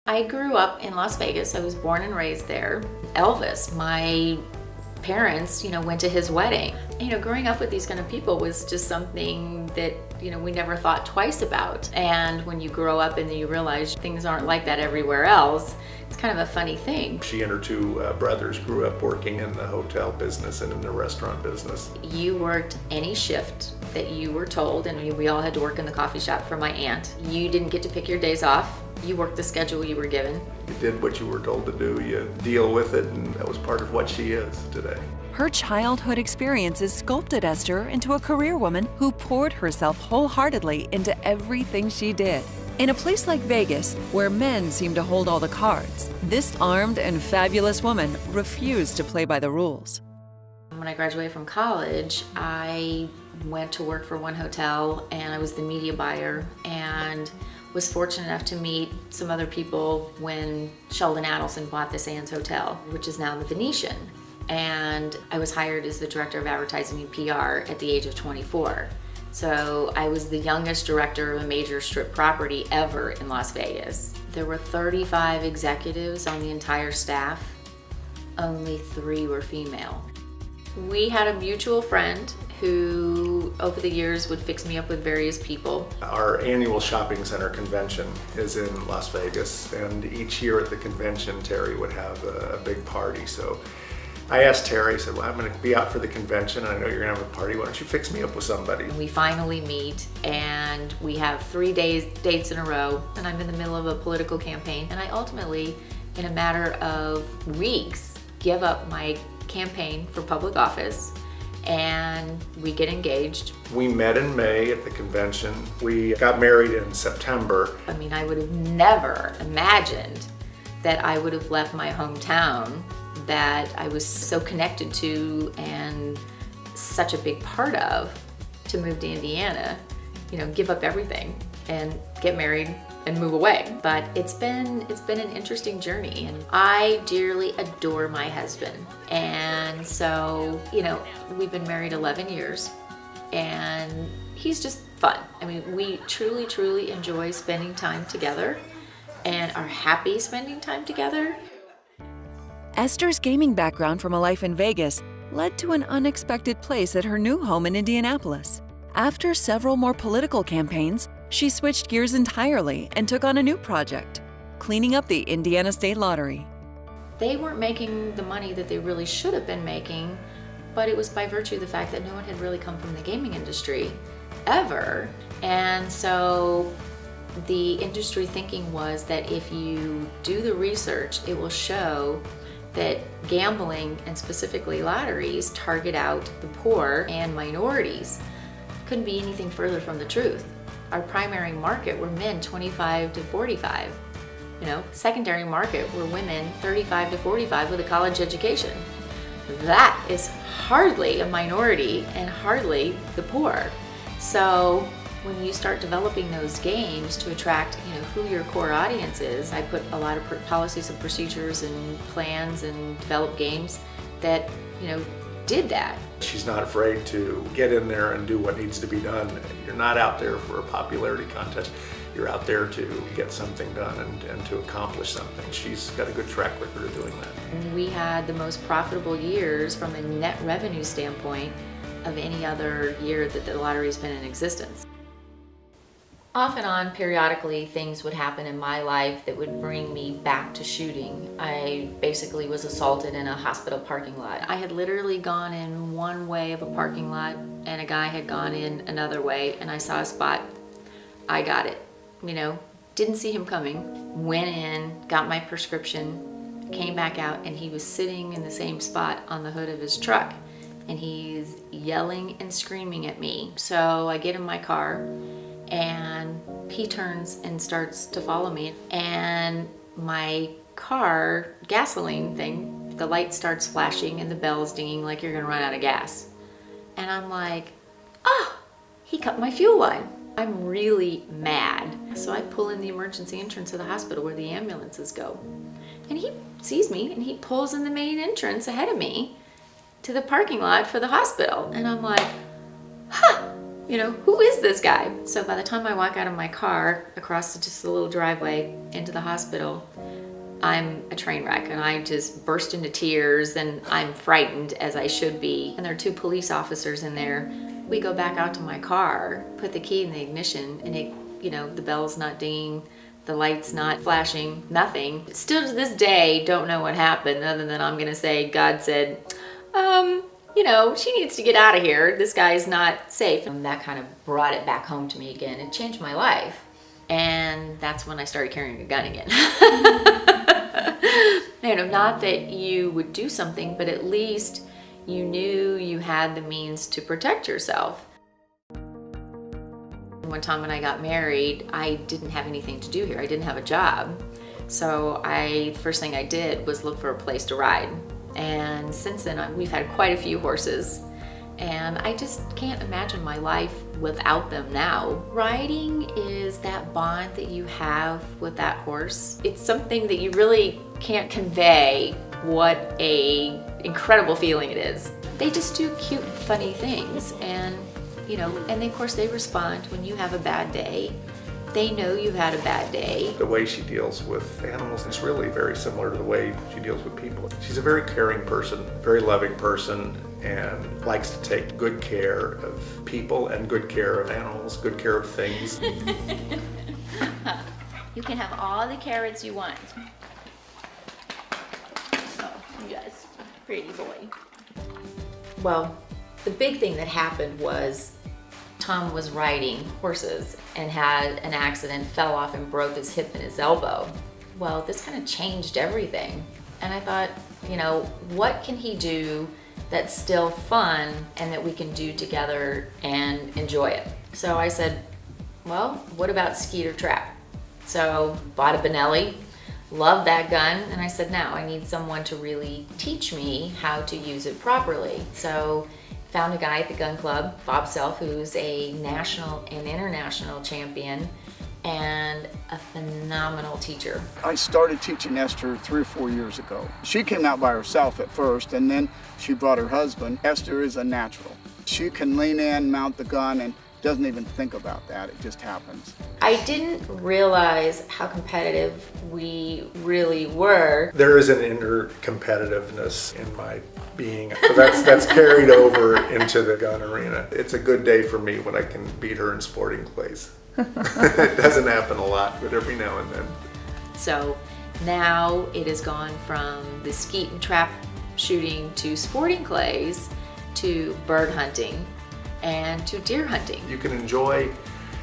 I grew up in Las Vegas. I was born and raised there. Elvis, my parents, went to his wedding. Growing up with these kind of people was just something that, we never thought twice about. And when you grow up and you realize things aren't like that everywhere else, it's kind of a funny thing. She and her two brothers grew up working in the hotel business and in the restaurant business. You worked any shift that you were told, and we all had to work in the coffee shop for my aunt. You didn't get to pick your days off. You worked the schedule you were given. You did what you were told to do. You deal with it, and that was part of what she is today. Her childhood experiences sculpted Esther into a career woman who poured herself wholeheartedly into everything she did. In a place like Vegas, where men seem to hold all the cards, this armed and fabulous woman refused to play by the rules. When I graduated from college, I went to work for one hotel, and I was the media buyer, and was fortunate enough to meet some other people when Sheldon Adelson bought the Sands Hotel, which is now the Venetian. And I was hired as the director of advertising and PR at the age of 24. So I was the youngest director of a major strip property ever in Las Vegas. There were 35 executives on the entire staff. Only 3 were female. We had a mutual friend who over the years would fix me up with various people. Our annual shopping center convention is in Las Vegas, and each year at the convention, Terry would have a big party. So I asked Terry, I said, well, I'm going to be out for the convention, and I know you're going to have a party. Why don't you fix me up with somebody? We finally meet, and we have 3 dates in a row, and I'm in the middle of a political campaign, and I ultimately, in a matter of weeks, give up my campaign for public office, and we get engaged. We met in May at the convention. We got married in September. I would have never imagined that I would have left my hometown that I was so connected to and such a big part of, to move to Indiana, give up everything and get married and move away. But it's been an interesting journey, and I dearly adore my husband. And so, we've been married 11 years, and he's just fun. We truly enjoy spending time together and are happy spending time together. Esther's gaming background from a life in Vegas led to an unexpected place at her new home in Indianapolis. After several more political campaigns, she switched gears entirely and took on a new project, cleaning up the Indiana State Lottery. They weren't making the money that they really should have been making, but it was by virtue of the fact that no one had really come from the gaming industry ever. And so the industry thinking was that if you do the research, it will show that gambling, and specifically lotteries, target out the poor and minorities. Couldn't be anything further from the truth. Our primary market were men 25 to 45. Secondary market were women 35 to 45 with a college education. That is hardly a minority and hardly the poor. So when you start developing those games to attract, who your core audience is, I put a lot of policies and procedures and plans and develop games that, did that. She's not afraid to get in there and do what needs to be done. You're not out there for a popularity contest. You're out there to get something done and to accomplish something. She's got a good track record of doing that. We had the most profitable years from a net revenue standpoint of any other year that the lottery's been in existence. Off and on, periodically, things would happen in my life that would bring me back to shooting. I basically was assaulted in a hospital parking lot. I had literally gone in one way of a parking lot, and a guy had gone in another way, and I saw a spot. I got it. Didn't see him coming. Went in, got my prescription, came back out, and he was sitting in the same spot on the hood of his truck, and he's yelling and screaming at me. So I get in my car, and he turns and starts to follow me, and my car gasoline thing, the light starts flashing and the bell's dinging like you're gonna run out of gas. And I'm like, he cut my fuel line. I'm really mad. So I pull in the emergency entrance of the hospital where the ambulances go, and he sees me and he pulls in the main entrance ahead of me to the parking lot for the hospital. And I'm like, who is this guy? So by the time I walk out of my car across just a little driveway into the hospital, I'm a train wreck, and I just burst into tears, and I'm frightened, as I should be. And there are 2 police officers in there. We go back out to my car, put the key in the ignition, and the bell's not dinging, the light's not flashing, nothing. Still to this day, don't know what happened, other than I'm gonna say God said, she needs to get out of here. This guy's not safe. And that kind of brought it back home to me again. It changed my life. And that's when I started carrying a gun again. Not that you would do something, but at least you knew you had the means to protect yourself. One time when I got married, I didn't have anything to do here. I didn't have a job. So first thing I did was look for a place to ride. And since then, we've had quite a few horses. And I just can't imagine my life without them now. Riding is that bond that you have with that horse. It's something that you really can't convey what a incredible feeling it is. They just do cute, funny things. And of course they respond when you have a bad day. They know you've had a bad day. The way she deals with animals is really very similar to the way she deals with people. She's a very caring person, very loving person, and likes to take good care of people and good care of animals, good care of things. You can have all the carrots you want. Oh, yes, pretty boy. Well, the big thing that happened was Tom was riding horses and had an accident, fell off and broke his hip and his elbow. Well, this kind of changed everything. And I thought, what can he do that's still fun and that we can do together and enjoy it? So I said, well, what about skeeter trap? So bought a Benelli, loved that gun, and I said, now I need someone to really teach me how to use it properly. So found a guy at the gun club, Bob Self, who's a national and international champion and a phenomenal teacher. I started teaching Esther 3 or 4 years ago. She came out by herself at first, and then she brought her husband. Esther is a natural. She can lean in, mount the gun, and doesn't even think about that. It just happens. I didn't realize how competitive we really were. There is an inner competitiveness in my being. So that's carried over into the gun arena. It's a good day for me when I can beat her in sporting clays. It doesn't happen a lot, but every now and then. So now it has gone from the skeet and trap shooting to sporting clays to bird hunting and to deer hunting. You can enjoy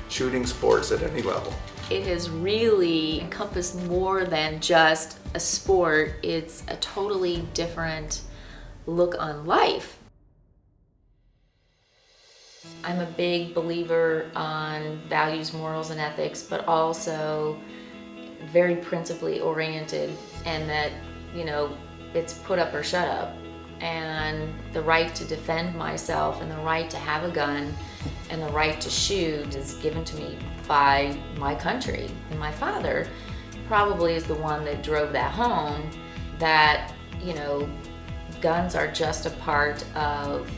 shooting sports at any level. It has really encompassed more than just a sport. It's a totally different look on life. I'm a big believer on values, morals, and ethics, but also very principally oriented, and that, it's put up or shut up. And the right to defend myself and the right to have a gun and the right to shoot is given to me by my country. And my father probably is the one that drove that home, that, guns are just a part of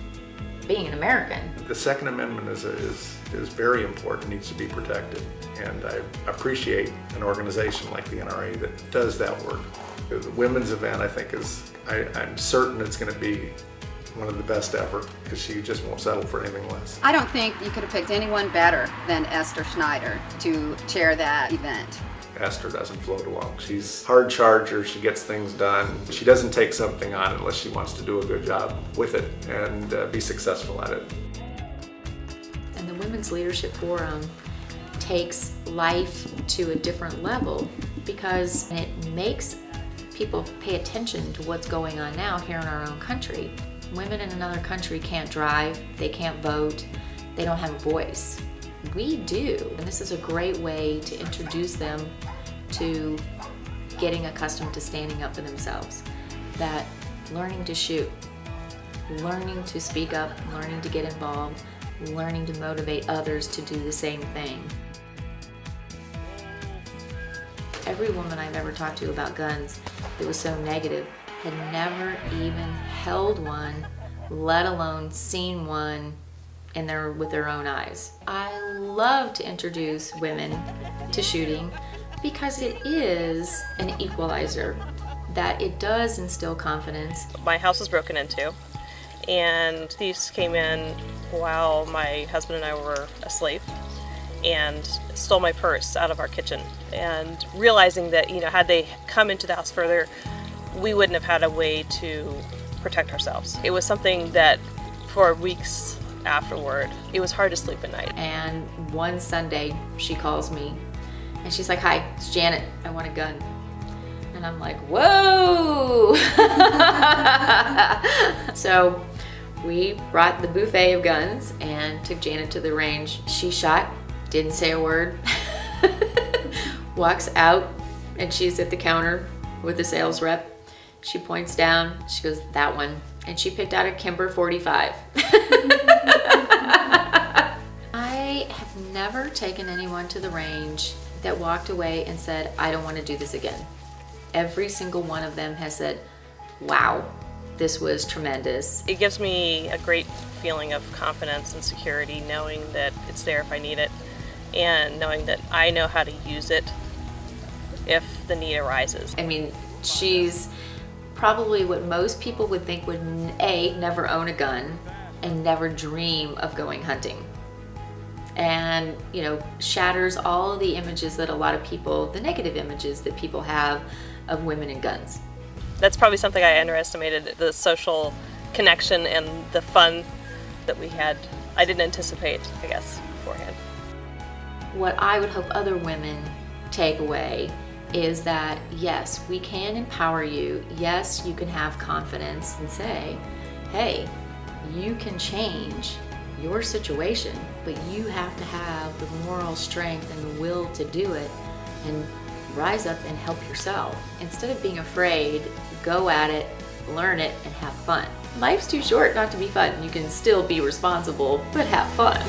being an American. The Second Amendment is very important, needs to be protected. And I appreciate an organization like the NRA that does that work. The women's event, I think, I'm certain it's going to be one of the best ever, because she just won't settle for anything less. I don't think you could have picked anyone better than Esther Schneider to chair that event. Esther doesn't float along. She's a hard charger, she gets things done. She doesn't take something on unless she wants to do a good job with it and be successful at it. And the Women's Leadership Forum takes life to a different level, because it makes people pay attention to what's going on now here in our own country. Women in another country can't drive, they can't vote, they don't have a voice. We do, and this is a great way to introduce them to getting accustomed to standing up for themselves. That learning to shoot, learning to speak up, learning to get involved, learning to motivate others to do the same thing. Every woman I've ever talked to about guns that was so negative had never even held one, let alone seen one with their own eyes. I love to introduce women to shooting because it is an equalizer, that it does instill confidence. My house was broken into, and thieves came in while my husband and I were asleep and stole my purse out of our kitchen. And realizing that, had they come into the house further, we wouldn't have had a way to protect ourselves. It was something that for weeks afterward, it was hard to sleep at night. And one Sunday, she calls me and she's like, "Hi, it's Janet. I want a gun." And I'm like, "Whoa!" So we brought the buffet of guns and took Janet to the range. She shot, didn't say a word, walks out, and she's at the counter with the sales rep. She points down, she goes, "That one." And she picked out a Kimber 45. I have never taken anyone to the range that walked away and said, "I don't want to do this again." Every single one of them has said, "Wow, this was tremendous." It gives me a great feeling of confidence and security, knowing that it's there if I need it, and knowing that I know how to use it if the need arises. I mean, she's probably what most people would think would never own a gun and never dream of going hunting. And, shatters all of the images that a lot of people, the negative images that people have of women and guns. That's probably something I underestimated, the social connection and the fun that we had. I didn't anticipate, I guess, beforehand. What I would hope other women take away is that, yes, we can empower you. Yes, you can have confidence and say, "Hey, you can change your situation, but you have to have the moral strength and the will to do it and rise up and help yourself. Instead of being afraid, go at it, learn it, and have fun." Life's too short not to be fun. You can still be responsible, but have fun.